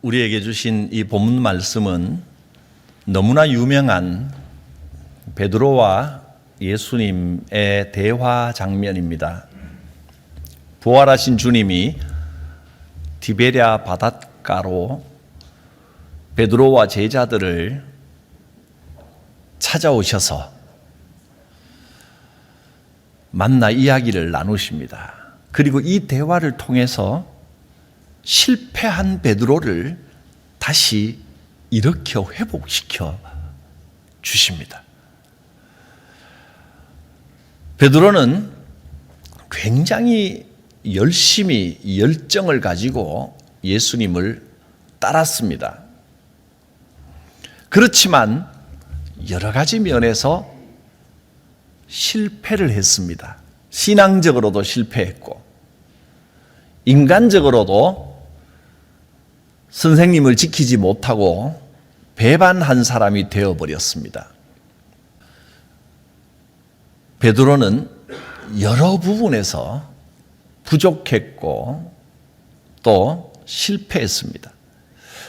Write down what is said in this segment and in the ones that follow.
우리에게 주신 이 본문 말씀은 너무나 유명한 베드로와 예수님의 대화 장면입니다. 부활하신 주님이 디베랴 바닷가로 베드로와 제자들을 찾아오셔서 만나 이야기를 나누십니다. 그리고 이 대화를 통해서 실패한 베드로를 다시 일으켜 회복시켜 주십니다. 베드로는 굉장히 열심히 열정을 가지고 예수님을 따랐습니다. 그렇지만 여러 가지 면에서 실패를 했습니다. 신앙적으로도 실패했고 인간적으로도 선생님을 지키지 못하고 배반한 사람이 되어버렸습니다. 베드로는 여러 부분에서 부족했고 또 실패했습니다.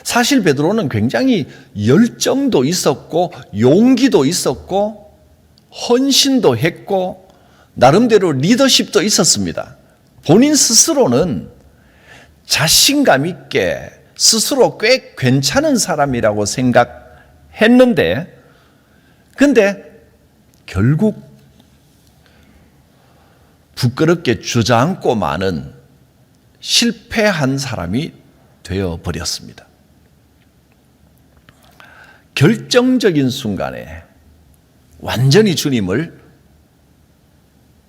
사실 베드로는 굉장히 열정도 있었고 용기도 있었고 헌신도 했고 나름대로 리더십도 있었습니다. 본인 스스로는 자신감 있게 스스로 꽤 괜찮은 사람이라고 생각했는데 근데 결국 부끄럽게 주저앉고 마는 실패한 사람이 되어버렸습니다. 결정적인 순간에 완전히 주님을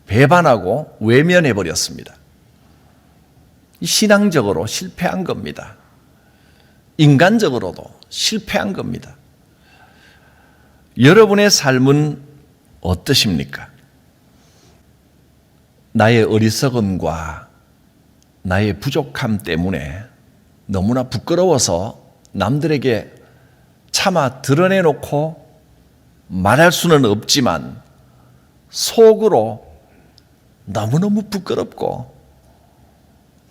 배반하고 외면해버렸습니다. 신앙적으로 실패한 겁니다. 인간적으로도 실패한 겁니다. 여러분의 삶은 어떠십니까? 나의 어리석음과 나의 부족함 때문에 너무나 부끄러워서 남들에게 차마 드러내놓고 말할 수는 없지만 속으로 너무너무 부끄럽고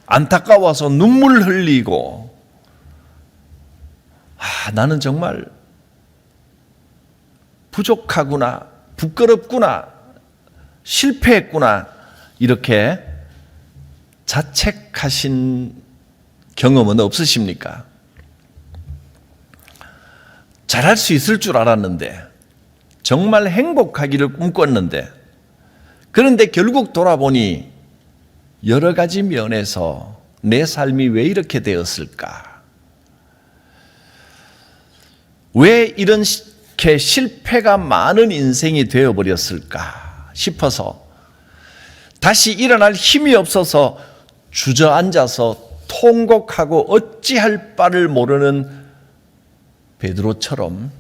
안타까워서 눈물 흘리고 나는 정말 부족하구나, 부끄럽구나, 실패했구나 이렇게 자책하신 경험은 없으십니까? 잘할 수 있을 줄 알았는데 정말 행복하기를 꿈꿨는데 그런데 결국 돌아보니 여러 가지 면에서 내 삶이 왜 이렇게 되었을까? 왜 이렇게 실패가 많은 인생이 되어버렸을까 싶어서 다시 일어날 힘이 없어서 주저앉아서 통곡하고 어찌할 바를 모르는 베드로처럼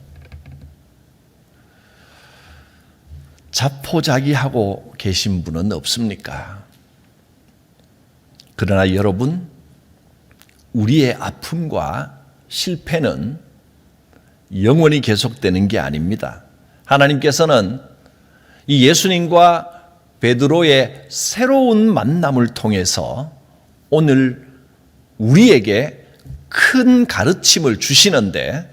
자포자기하고 계신 분은 없습니까? 그러나 여러분, 우리의 아픔과 실패는 영원히 계속되는 게 아닙니다. 하나님께서는 이 예수님과 베드로의 새로운 만남을 통해서 오늘 우리에게 큰 가르침을 주시는데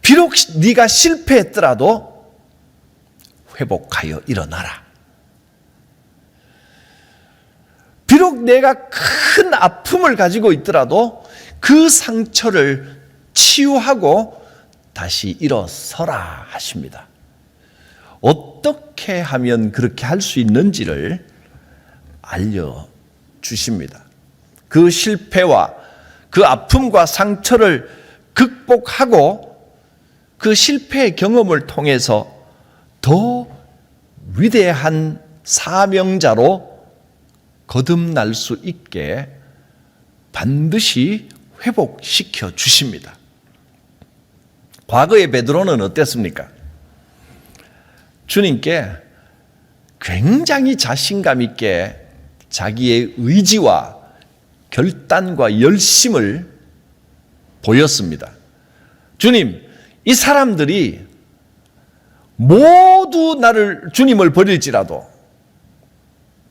비록 네가 실패했더라도 회복하여 일어나라. 비록 내가 큰 아픔을 가지고 있더라도 그 상처를 치유하고 다시 일어서라 하십니다. 어떻게 하면 그렇게 할 수 있는지를 알려주십니다. 그 실패와 그 아픔과 상처를 극복하고 그 실패의 경험을 통해서 더 위대한 사명자로 거듭날 수 있게 반드시 회복시켜 주십니다. 과거의 베드로는 어땠습니까? 주님께 굉장히 자신감 있게 자기의 의지와 결단과 열심을 보였습니다. 주님, 이 사람들이 모두 주님을 버릴지라도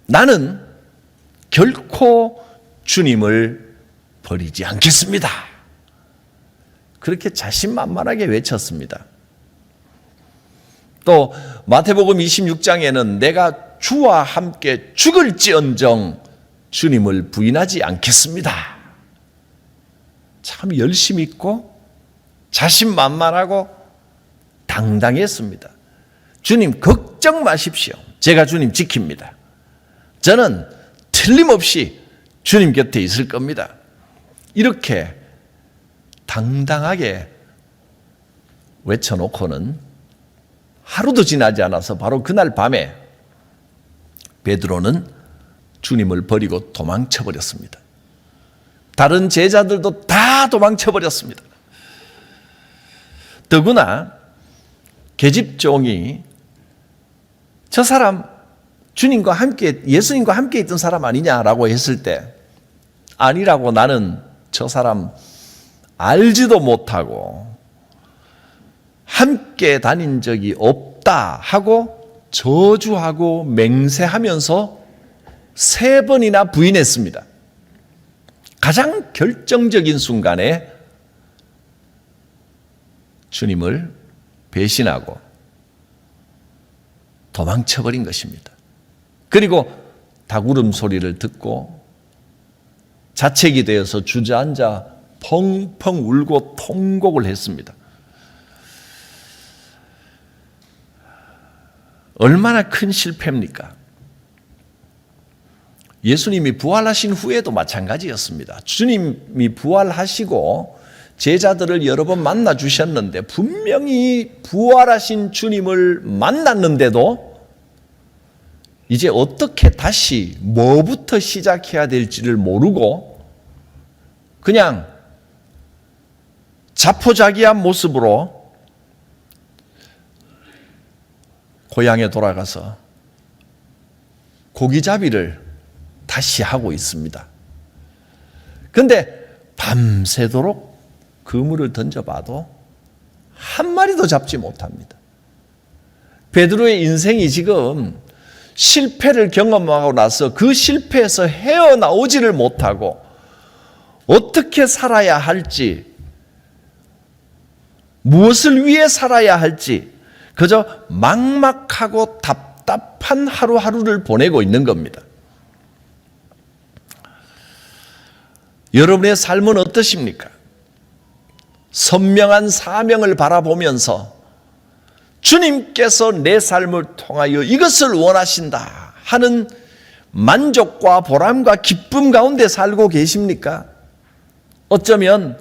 나는 결코 주님을 버리지 않겠습니다. 그렇게 자신만만하게 외쳤습니다. 또 마태복음 26장에는 내가 주와 함께 죽을지언정 주님을 부인하지 않겠습니다. 참 열심 있고 자신만만하고 당당했습니다. 주님 걱정 마십시오. 제가 주님 지킵니다. 저는 틀림없이 주님 곁에 있을 겁니다. 이렇게 당당하게 외쳐놓고는 하루도 지나지 않아서 바로 그날 밤에 베드로는 주님을 버리고 도망쳐버렸습니다. 다른 제자들도 다 도망쳐버렸습니다. 더구나 계집종이 저 사람 주님과 함께 예수님과 함께 있던 사람 아니냐라고 했을 때 아니라고 나는 저 사람 알지도 못하고 함께 다닌 적이 없다 하고 저주하고 맹세하면서 3번이나 부인했습니다. 가장 결정적인 순간에 주님을 배신하고 도망쳐버린 것입니다. 그리고 닭울음 소리를 듣고 자책이 되어서 주저앉아 펑펑 울고 통곡을 했습니다. 얼마나 큰 실패입니까? 예수님이 부활하신 후에도 마찬가지였습니다. 주님이 부활하시고 제자들을 여러 번 만나 주셨는데 분명히 부활하신 주님을 만났는데도 이제 어떻게 다시 뭐부터 시작해야 될지를 모르고 그냥 자포자기한 모습으로 고향에 돌아가서 고기잡이를 다시 하고 있습니다. 그런데 밤새도록 그물을 던져봐도 한 마리도 잡지 못합니다. 베드로의 인생이 지금 실패를 경험하고 나서 그 실패에서 헤어나오지를 못하고 어떻게 살아야 할지, 무엇을 위해 살아야 할지 그저 막막하고 답답한 하루하루를 보내고 있는 겁니다. 여러분의 삶은 어떠십니까? 선명한 사명을 바라보면서 주님께서 내 삶을 통하여 이것을 원하신다 하는 만족과 보람과 기쁨 가운데 살고 계십니까? 어쩌면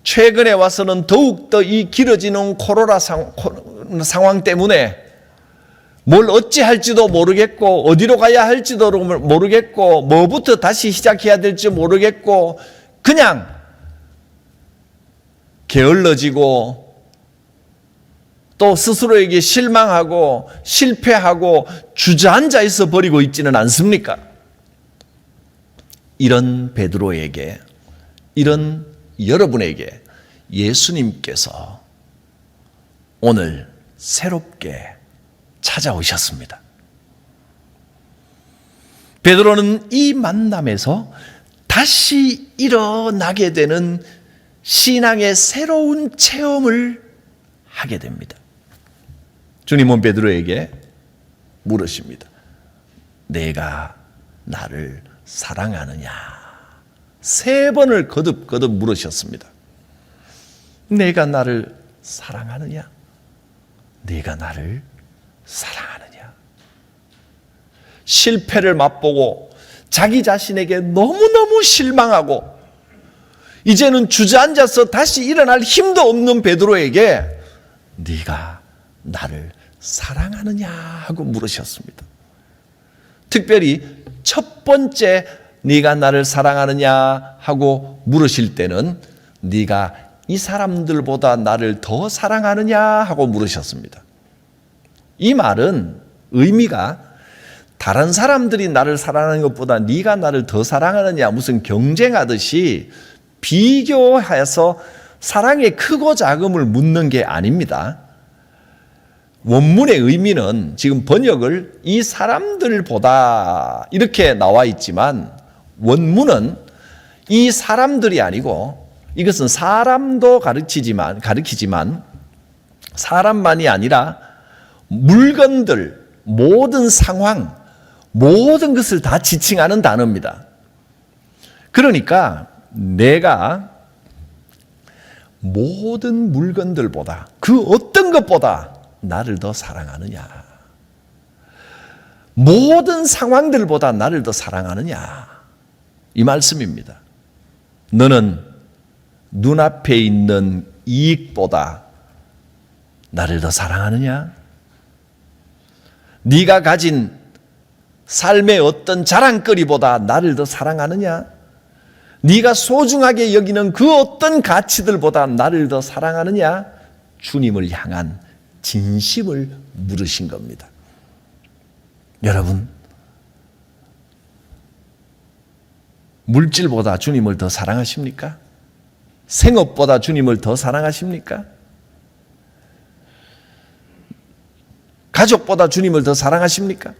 최근에 와서는 더욱더 이 길어지는 코로나 상황 때문에 뭘 어찌할지도 모르겠고 어디로 가야 할지도 모르겠고 뭐부터 다시 시작해야 될지 모르겠고 그냥 게을러지고 또 스스로에게 실망하고 실패하고 주저앉아 있어 버리고 있지는 않습니까? 이런 베드로에게, 이런 여러분에게 예수님께서 오늘 새롭게 찾아오셨습니다. 베드로는 이 만남에서 다시 일어나게 되는 신앙의 새로운 체험을 하게 됩니다. 주님은 베드로에게 물으십니다. 내가 나를 사랑하느냐? 3번을 거듭거듭 물으셨습니다. 내가 나를 사랑하느냐? 내가 나를 사랑하느냐? 실패를 맛보고 자기 자신에게 너무너무 실망하고 이제는 주저앉아서 다시 일어날 힘도 없는 베드로에게 네가 나를 사랑하느냐 하고 물으셨습니다. 특별히 첫 번째 네가 나를 사랑하느냐 하고 물으실 때는 네가 이 사람들보다 나를 더 사랑하느냐 하고 물으셨습니다. 이 말은 의미가 다른 사람들이 나를 사랑하는 것보다 네가 나를 더 사랑하느냐 무슨 경쟁하듯이 비교해서 사랑의 크고 작음을 묻는 게 아닙니다. 원문의 의미는 지금 번역을 이 사람들보다 이렇게 나와 있지만 원문은 이 사람들이 아니고 이것은 사람도 가르치지만 사람만이 아니라 물건들, 모든 상황, 모든 것을 다 지칭하는 단어입니다. 그러니까 내가 모든 물건들보다 그 어떤 것보다 나를 더 사랑하느냐, 모든 상황들보다 나를 더 사랑하느냐, 이 말씀입니다. 너는 눈앞에 있는 이익보다 나를 더 사랑하느냐? 네가 가진 삶의 어떤 자랑거리보다 나를 더 사랑하느냐? 네가 소중하게 여기는 그 어떤 가치들보다 나를 더 사랑하느냐? 주님을 향한 진심을 물으신 겁니다. 여러분, 물질보다 주님을 더 사랑하십니까? 생업보다 주님을 더 사랑하십니까? 가족보다 주님을 더 사랑하십니까?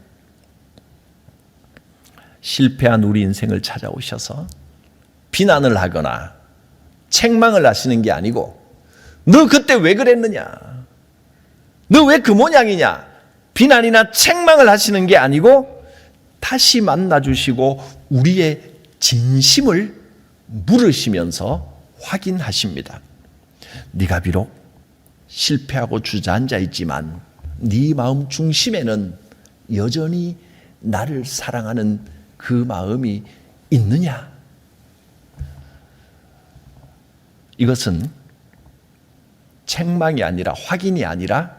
실패한 우리 인생을 찾아오셔서 비난을 하거나 책망을 하시는 게 아니고, 너 그때 왜 그랬느냐, 너 왜 그 모양이냐, 비난이나 책망을 하시는 게 아니고 다시 만나주시고 우리의 진심을 물으시면서 확인하십니다. 네가 비록 실패하고 주저앉아 있지만 네 마음 중심에는 여전히 나를 사랑하는 그 마음이 있느냐? 이것은 책망이 아니라, 확인이 아니라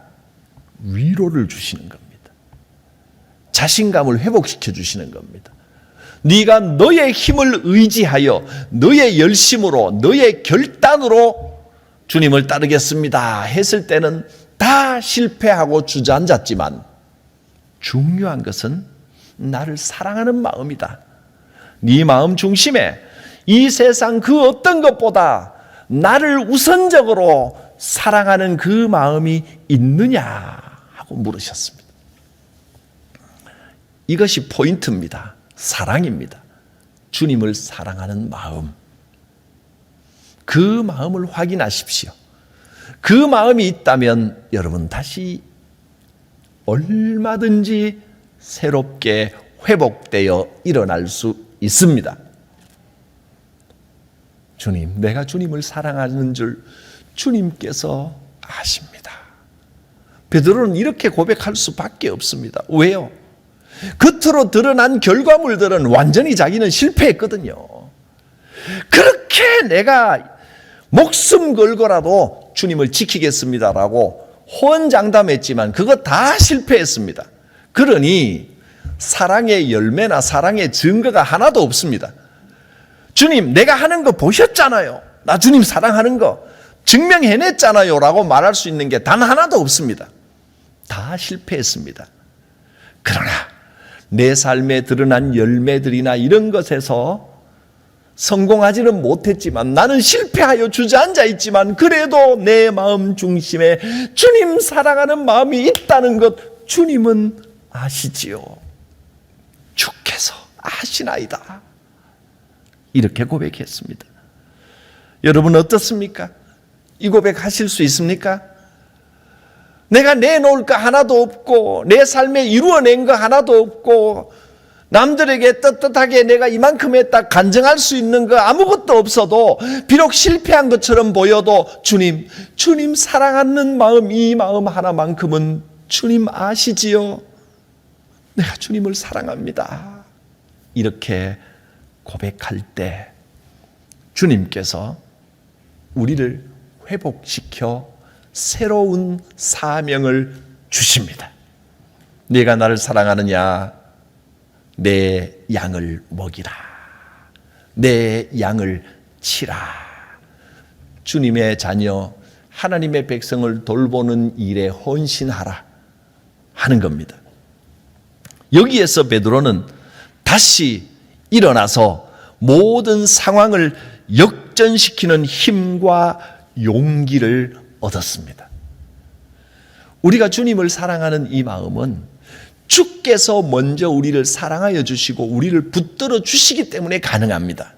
위로를 주시는 겁니다. 자신감을 회복시켜 주시는 겁니다. 네가 너의 힘을 의지하여 너의 열심으로, 너의 결단으로 주님을 따르겠습니다 했을 때는 다 실패하고 주저앉았지만 중요한 것은 나를 사랑하는 마음이다. 네 마음 중심에 이 세상 그 어떤 것보다 나를 우선적으로 사랑하는 그 마음이 있느냐 하고 물으셨습니다. 이것이 포인트입니다. 사랑입니다. 주님을 사랑하는 마음. 그 마음을 확인하십시오. 그 마음이 있다면 여러분 다시 얼마든지 새롭게 회복되어 일어날 수 있습니다. 주님, 내가 주님을 사랑하는 줄 주님께서 아십니다. 베드로는 이렇게 고백할 수밖에 없습니다. 왜요? 겉으로 드러난 결과물들은 완전히 자기는 실패했거든요. 그렇게 내가 목숨 걸고라도 주님을 지키겠습니다라고 호언장담했지만 그거 다 실패했습니다. 그러니 사랑의 열매나 사랑의 증거가 하나도 없습니다. 주님, 내가 하는 거 보셨잖아요. 나 주님 사랑하는 거 증명해냈잖아요 라고 말할 수 있는 게 단 하나도 없습니다. 다 실패했습니다. 그러나 내 삶에 드러난 열매들이나 이런 것에서 성공하지는 못했지만, 나는 실패하여 주저앉아 있지만 그래도 내 마음 중심에 주님 사랑하는 마음이 있다는 것 주님은 아시지요. 주께서 아시나이다. 이렇게 고백했습니다. 여러분 어떻습니까? 이 고백하실 수 있습니까? 내가 내놓을 거 하나도 없고 내 삶에 이루어낸 거 하나도 없고 남들에게 떳떳하게 내가 이만큼 했다 간증할 수 있는 거 아무것도 없어도, 비록 실패한 것처럼 보여도 주님 사랑하는 마음, 이 마음 하나만큼은 주님 아시지요. 내가 주님을 사랑합니다. 이렇게 고백할 때 주님께서 우리를 회복시켜 새로운 사명을 주십니다. 네가 나를 사랑하느냐? 내 양을 먹이라. 내 양을 치라. 주님의 자녀, 하나님의 백성을 돌보는 일에 헌신하라 하는 겁니다. 여기에서 베드로는 다시 일어나서 모든 상황을 역전시키는 힘과 용기를 얻었습니다. 우리가 주님을 사랑하는 이 마음은 주께서 먼저 우리를 사랑하여 주시고 우리를 붙들어 주시기 때문에 가능합니다.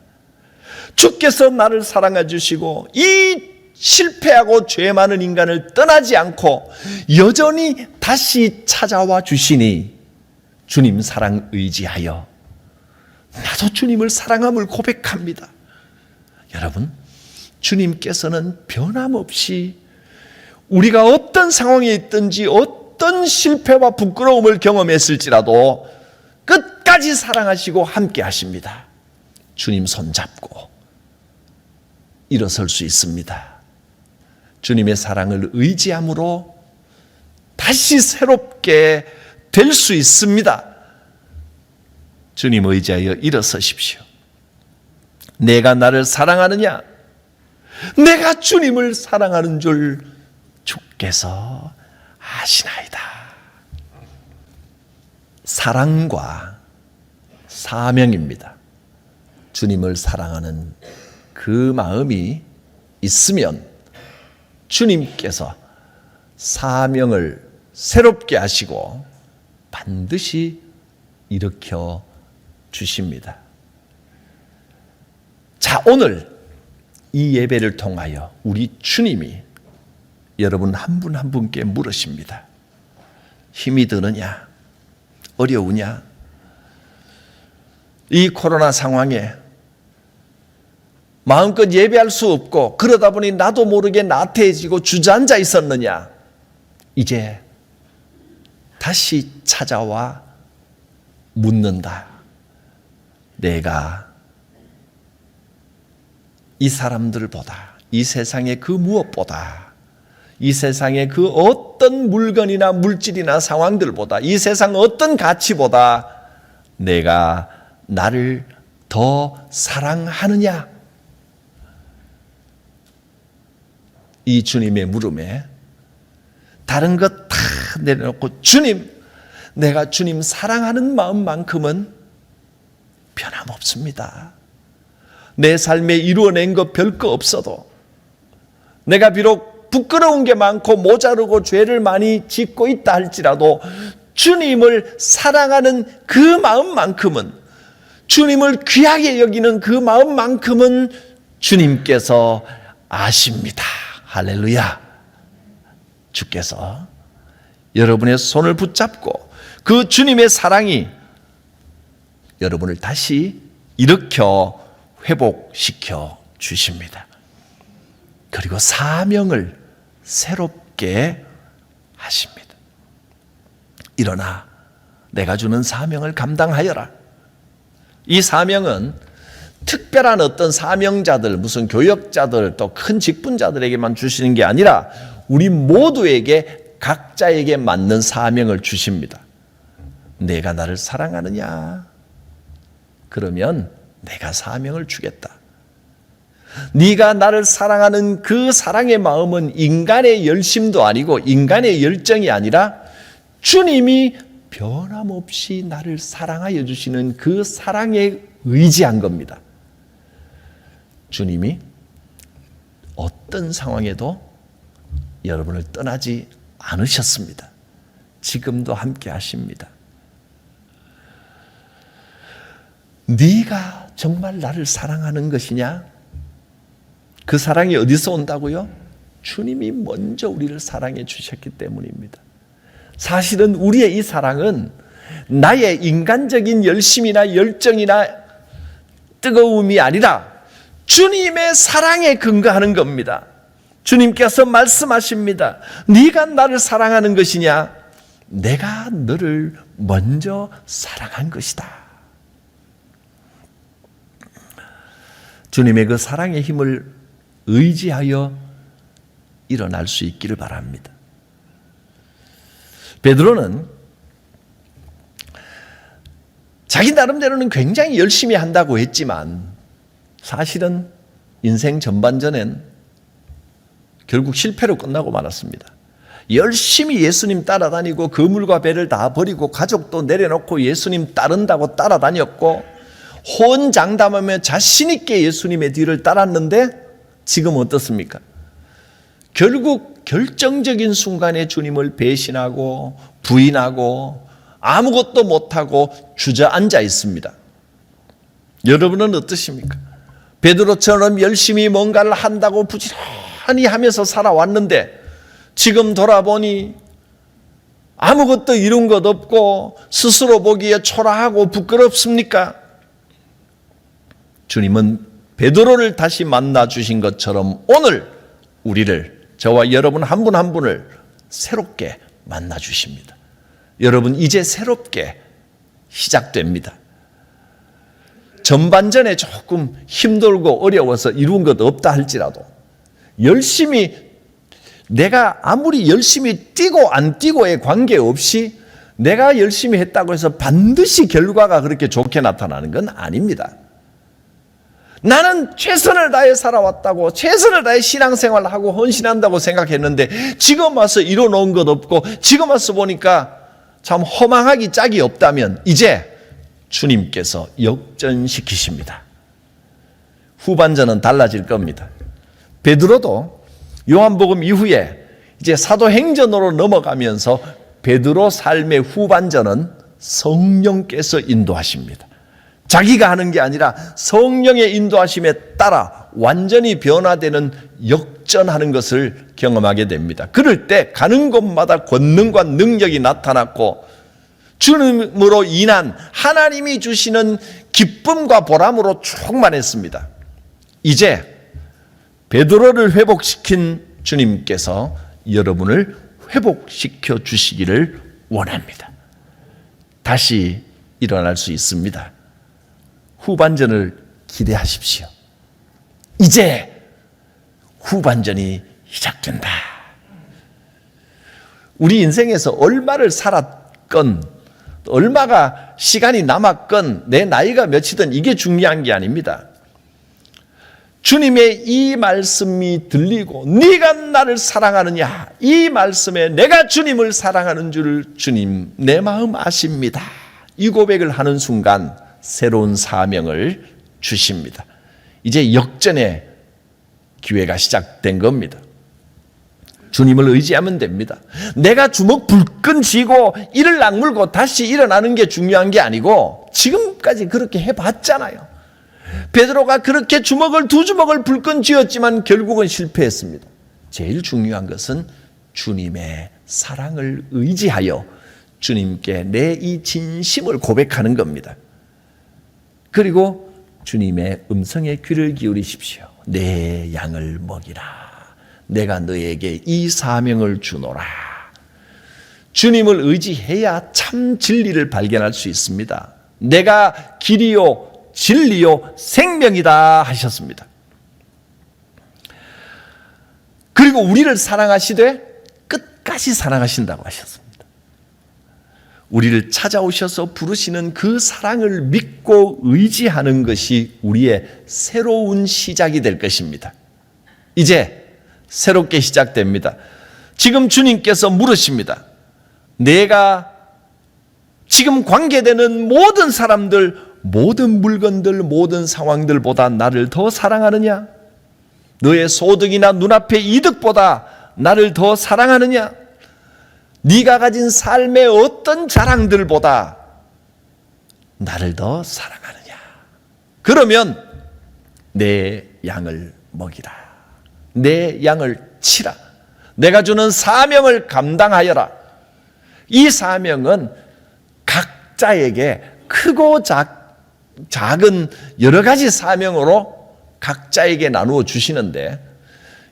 주께서 나를 사랑해 주시고 이 실패하고 죄 많은 인간을 떠나지 않고 여전히 다시 찾아와 주시니 주님 사랑 의지하여 나도 주님을 사랑함을 고백합니다. 여러분, 주님께서는 변함없이 우리가 어떤 상황에 있든지 어떤 실패와 부끄러움을 경험했을지라도 끝까지 사랑하시고 함께 하십니다. 주님 손잡고 일어설 수 있습니다. 주님의 사랑을 의지함으로 다시 새롭게 될 수 있습니다. 주님 의지하여 일어서십시오. 내가 나를 사랑하느냐? 내가 주님을 사랑하는 줄 주께서 아시나이다. 사랑과 사명입니다. 주님을 사랑하는 그 마음이 있으면 주님께서 사명을 새롭게 하시고 반드시 일으켜 주십니다. 자, 오늘 이 예배를 통하여 우리 주님이 여러분 한 분 한 분께 물으십니다. 힘이 드느냐? 어려우냐? 이 코로나 상황에 마음껏 예배할 수 없고 그러다 보니 나도 모르게 나태해지고 주저앉아 있었느냐? 이제 다시 찾아와 묻는다. 내가 이 사람들보다, 이 세상의 그 무엇보다, 이 세상의 그 어떤 물건이나 물질이나 상황들보다, 이 세상 어떤 가치보다 내가 나를 더 사랑하느냐? 이 주님의 물음에 다른 것 다 내려놓고 주님, 내가 주님 사랑하는 마음만큼은 변함없습니다. 내 삶에 이루어낸 것 별거 없어도 내가 비록 부끄러운 게 많고 모자르고 죄를 많이 짓고 있다 할지라도 주님을 사랑하는 그 마음만큼은, 주님을 귀하게 여기는 그 마음만큼은 주님께서 아십니다. 할렐루야. 주께서 여러분의 손을 붙잡고 그 주님의 사랑이 여러분을 다시 일으켜 회복시켜 주십니다. 그리고 사명을 새롭게 하십니다. 일어나 내가 주는 사명을 감당하여라. 이 사명은 특별한 어떤 사명자들, 무슨 교역자들, 또 큰 직분자들에게만 주시는 게 아니라 우리 모두에게, 각자에게 맞는 사명을 주십니다. 내가 나를 사랑하느냐? 그러면 내가 사명을 주겠다. 네가 나를 사랑하는 그 사랑의 마음은 인간의 열심도 아니고 인간의 열정이 아니라 주님이 변함없이 나를 사랑하여 주시는 그 사랑에 의지한 겁니다. 주님이 어떤 상황에도 여러분을 떠나지 않으셨습니다. 지금도 함께 하십니다. 네가 정말 나를 사랑하는 것이냐? 그 사랑이 어디서 온다고요? 주님이 먼저 우리를 사랑해 주셨기 때문입니다. 사실은 우리의 이 사랑은 나의 인간적인 열심이나 열정이나 뜨거움이 아니라 주님의 사랑에 근거하는 겁니다. 주님께서 말씀하십니다. 네가 나를 사랑하는 것이냐? 내가 너를 먼저 사랑한 것이다. 주님의 그 사랑의 힘을 의지하여 일어날 수 있기를 바랍니다. 베드로는 자기 나름대로는 굉장히 열심히 한다고 했지만 사실은 인생 전반전엔 결국 실패로 끝나고 말았습니다. 열심히 예수님 따라다니고 그물과 배를 다 버리고 가족도 내려놓고 예수님 따른다고 따라다녔고 호언장담하며 자신 있게 예수님의 뒤를 따랐는데 지금 어떻습니까? 결국 결정적인 순간에 주님을 배신하고 부인하고 아무것도 못하고 주저앉아 있습니다. 여러분은 어떠십니까? 베드로처럼 열심히 뭔가를 한다고 부지런히 하면서 살아왔는데 지금 돌아보니 아무것도 이룬 것 없고 스스로 보기에 초라하고 부끄럽습니까? 주님은 베드로를 다시 만나 주신 것처럼 오늘 우리를, 저와 여러분 한 분 한 분을 새롭게 만나 주십니다. 여러분, 이제 새롭게 시작됩니다. 전반전에 조금 힘들고 어려워서 이룬 것 없다 할지라도 열심히, 내가 아무리 열심히 뛰고 안 뛰고에 관계없이 내가 열심히 했다고 해서 반드시 결과가 그렇게 좋게 나타나는 건 아닙니다. 나는 최선을 다해 살아왔다고, 최선을 다해 신앙생활을 하고 헌신한다고 생각했는데 지금 와서 이뤄놓은 것 없고 지금 와서 보니까 참 허망하기 짝이 없다면 이제 주님께서 역전시키십니다. 후반전은 달라질 겁니다. 베드로도 요한복음 이후에 이제 사도행전으로 넘어가면서 베드로 삶의 후반전은 성령께서 인도하십니다. 자기가 하는 게 아니라 성령의 인도하심에 따라 완전히 변화되는 역전하는 것을 경험하게 됩니다. 그럴 때 가는 곳마다 권능과 능력이 나타났고 주님으로 인한 하나님이 주시는 기쁨과 보람으로 충만했습니다. 이제 베드로를 회복시킨 주님께서 여러분을 회복시켜 주시기를 원합니다. 다시 일어날 수 있습니다. 후반전을 기대하십시오. 이제 후반전이 시작된다. 우리 인생에서 얼마를 살았건, 얼마가 시간이 남았건, 내 나이가 몇이든 이게 중요한 게 아닙니다. 주님의 이 말씀이 들리고 네가 나를 사랑하느냐, 이 말씀에 내가 주님을 사랑하는 줄 주님 내 마음 아십니다. 이 고백을 하는 순간 새로운 사명을 주십니다. 이제 역전의 기회가 시작된 겁니다. 주님을 의지하면 됩니다. 내가 주먹 불끈 쥐고 이를 악물고 다시 일어나는 게 중요한 게 아니고 지금까지 그렇게 해봤잖아요. 베드로가 그렇게 두 주먹을 불끈 쥐었지만 결국은 실패했습니다. 제일 중요한 것은 주님의 사랑을 의지하여 주님께 내 이 진심을 고백하는 겁니다. 그리고 주님의 음성에 귀를 기울이십시오. 내 양을 먹이라. 내가 너에게 이 사명을 주노라. 주님을 의지해야 참 진리를 발견할 수 있습니다. 내가 길이요 진리요 생명이다 하셨습니다. 그리고 우리를 사랑하시되 끝까지 사랑하신다고 하셨습니다. 우리를 찾아오셔서 부르시는 그 사랑을 믿고 의지하는 것이 우리의 새로운 시작이 될 것입니다. 이제 새롭게 시작됩니다. 지금 주님께서 물으십니다. 내가 지금 관계되는 모든 사람들, 모든 물건들, 모든 상황들보다 나를 더 사랑하느냐? 너의 소득이나 눈앞의 이득보다 나를 더 사랑하느냐? 네가 가진 삶의 어떤 자랑들보다 나를 더 사랑하느냐? 그러면 내 양을 먹이라. 내 양을 치라. 내가 주는 사명을 감당하여라. 이 사명은 각자에게 크고 작은 여러 가지 사명으로 각자에게 나누어 주시는데,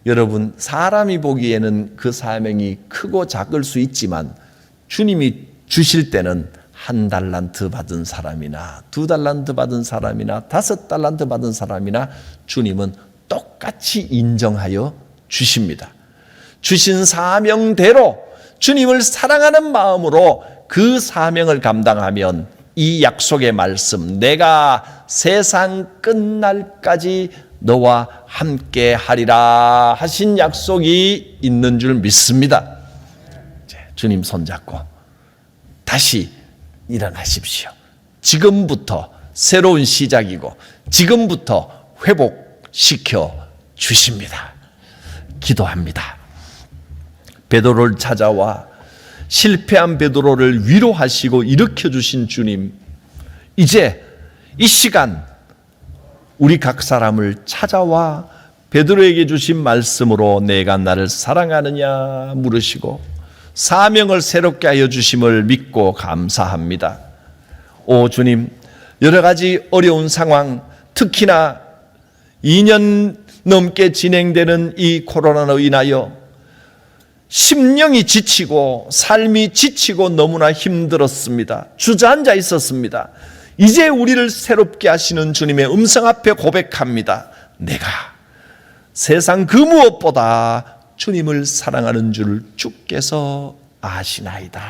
여러분, 사람이 보기에는 그 사명이 크고 작을 수 있지만 주님이 주실 때는 1달란트 받은 사람이나 2달란트 받은 사람이나 5달란트 받은 사람이나 주님은 똑같이 인정하여 주십니다. 주신 사명대로 주님을 사랑하는 마음으로 그 사명을 감당하면 이 약속의 말씀, 내가 세상 끝날까지 너와 함께 하리라 하신 약속이 있는 줄 믿습니다. 주님 손잡고 다시 일어나십시오. 지금부터 새로운 시작이고 지금부터 회복시켜 주십니다. 기도합니다. 베드로를 찾아와 실패한 베드로를 위로하시고 일으켜 주신 주님, 이제 이 시간 우리 각 사람을 찾아와 베드로에게 주신 말씀으로 내가 나를 사랑하느냐 물으시고 사명을 새롭게 하여 주심을 믿고 감사합니다. 오 주님, 여러 가지 어려운 상황, 특히나 2년 넘게 진행되는 이 코로나로 인하여 심령이 지치고 삶이 지치고 너무나 힘들었습니다. 주저앉아 있었습니다. 이제 우리를 새롭게 하시는 주님의 음성 앞에 고백합니다. 내가 세상 그 무엇보다 주님을 사랑하는 줄 주께서 아시나이다.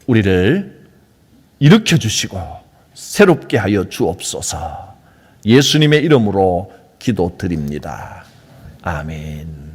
우리를 일으켜 주시고 새롭게 하여 주옵소서. 예수님의 이름으로 기도드립니다. 아멘.